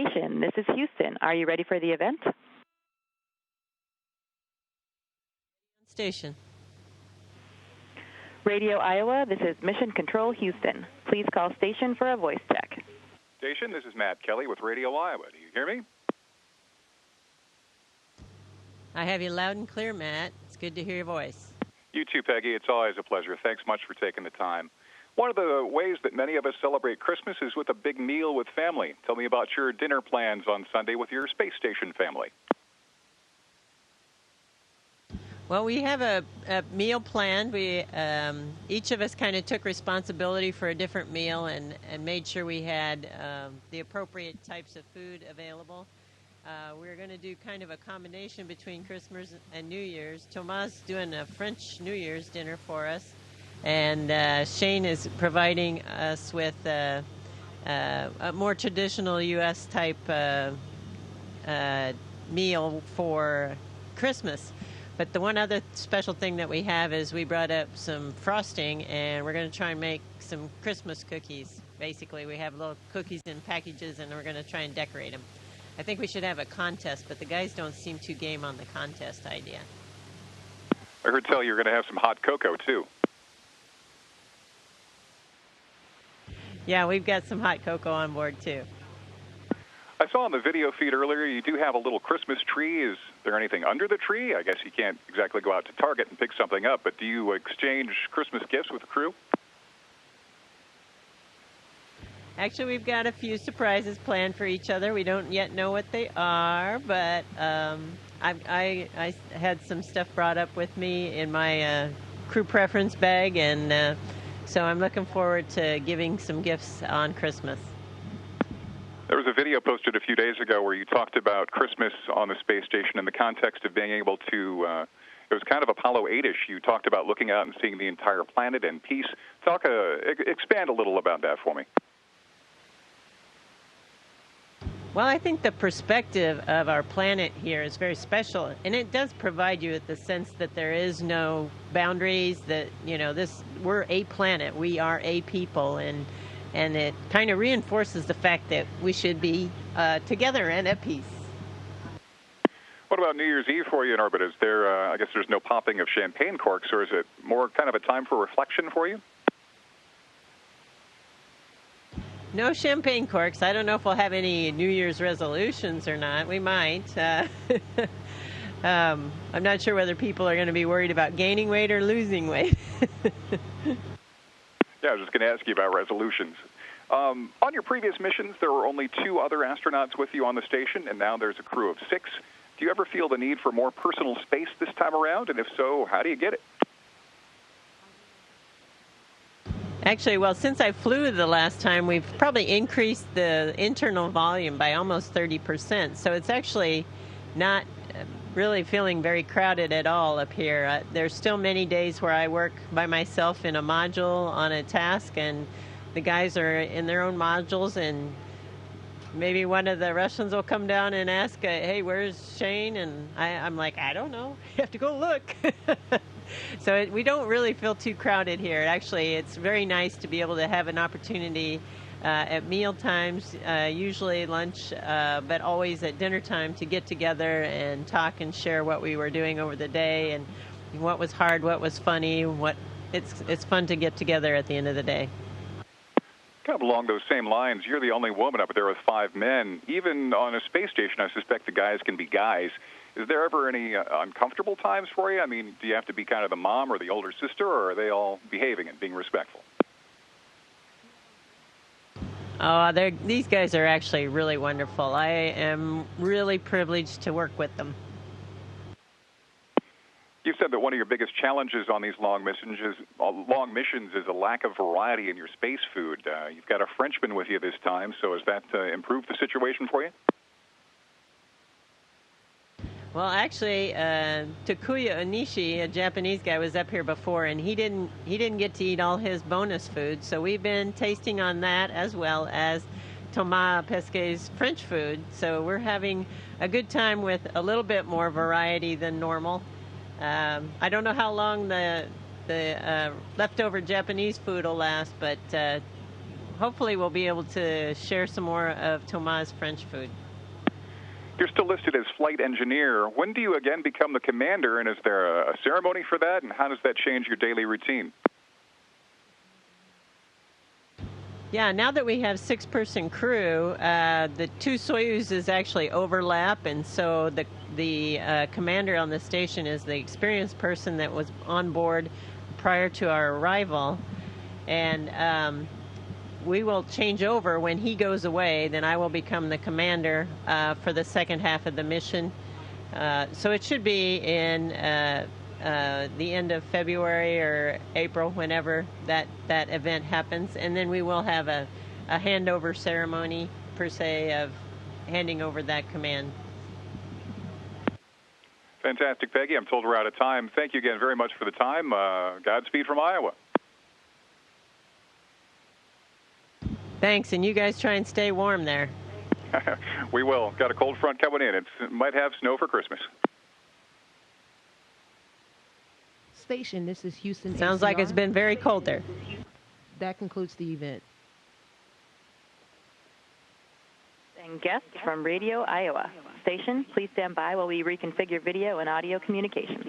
station. This is Houston. Are you ready for the event? Station. Radio Iowa, this is Mission Control Houston. Please call station for a voice check. Station, this is Matt Kelly with Radio Iowa. Do you hear me? I have you loud and clear, Matt. It's good to hear your voice. You too, Peggy. It's always a pleasure. Thanks much for taking the time. One of the ways that many of us celebrate Christmas is with a big meal with family. Tell me about your dinner plans on Sunday with your space station family. Well, we have a meal planned. We each of us kind of took responsibility for a different meal and made sure we had the appropriate types of food available. We're going to do kind of a combination between Christmas and New Year's. Thomas is doing a French New Year's dinner for us, and Shane is providing us with a more traditional U.S. type meal for Christmas. But the one other special thing that we have is we brought up some frosting, and we're going to try and make some Christmas cookies. Basically, we have little cookies in packages, and we're going to try and decorate them. I think we should have a contest, but the guys don't seem too game on the contest idea. I heard tell you're going to have some hot cocoa, too. Yeah, we've got some hot cocoa on board, too. I saw on the video feed earlier you do have a little Christmas tree. Is there anything under the tree? I guess you can't exactly go out to Target and pick something up, but do you exchange Christmas gifts with the crew? Actually, we've got a few surprises planned for each other. We don't yet know what they are, but I had some stuff brought up with me in my crew preference bag, and so I'm looking forward to giving some gifts on Christmas. There was a video posted a few days ago where you talked about Christmas on the space station in the context of being able to, it was kind of Apollo 8-ish. You talked about looking out and seeing the entire planet in peace. Expand a little about that for me. Well, I think the perspective of our planet here is very special, and it does provide you with the sense that there is no boundaries, that, you know, we're a planet, we are a people, and it kind of reinforces the fact that we should be together and at peace. What about New Year's Eve for you in orbit? Is there, I guess there's no popping of champagne corks, or is it more kind of a time for reflection for you? No champagne corks. I don't know if we'll have any New Year's resolutions or not. We might. I'm not sure whether people are going to be worried about gaining weight or losing weight. Yeah, I was just going to ask you about resolutions. On your previous missions, there were only 2 other astronauts with you on the station, and now there's a crew of 6. Do you ever feel the need for more personal space this time around? And if so, how do you get it? Actually, well, since I flew the last time, we've probably increased the internal volume by almost 30%. So it's actually not really feeling very crowded at all up here. There's still many days where I work by myself in a module on a task, and the guys are in their own modules, and maybe one of the Russians will come down and ask, hey, where's Shane? And I'm like, I don't know. You have to go look. So we don't really feel too crowded here. Actually, it's very nice to be able to have an opportunity at meal times, usually lunch, but always at dinner time, to get together and talk and share what we were doing over the day and what was hard, what was funny. It's fun to get together at the end of the day. Kind of along those same lines, you're the only woman up there with 5 men. Even on a space station, I suspect the guys can be guys. Is there ever any uncomfortable times for you? I mean, do you have to be kind of the mom or the older sister, or are they all behaving and being respectful? Oh, these guys are actually really wonderful. I am really privileged to work with them. You said that one of your biggest challenges on these long missions is a lack of variety in your space food. You've got a Frenchman with you this time, so has that improved the situation for you? Well, actually, Takuya Onishi, a Japanese guy, was up here before, and he didn't get to eat all his bonus food. So we've been tasting on that, as well as Thomas Pesquet's French food. So we're having a good time with a little bit more variety than normal. I don't know how long the leftover Japanese food will last, but hopefully we'll be able to share some more of Thomas' French food. You're still listed as flight engineer. When do you again become the commander, and is there a ceremony for that, and how does that change your daily routine? Yeah, now that we have 6-person crew, the 2 Soyuzes actually overlap, and so the commander on the station is the experienced person that was on board prior to our arrival, and we will change over when he goes away. Then I will become the commander for the second half of the mission. So it should be in the end of February or April, whenever that event happens. And then we will have a handover ceremony, per se, of handing over that command. Fantastic, Peggy. I'm told we're out of time. Thank you again very much for the time. Godspeed from Iowa. Thanks, and you guys try and stay warm there. We will. Got a cold front coming in. It might have snow for Christmas. Station, this is Houston. Sounds ACR. like it's been very cold there. That concludes the event. And guests from Radio Iowa. Station, please stand by while we reconfigure video and audio communications.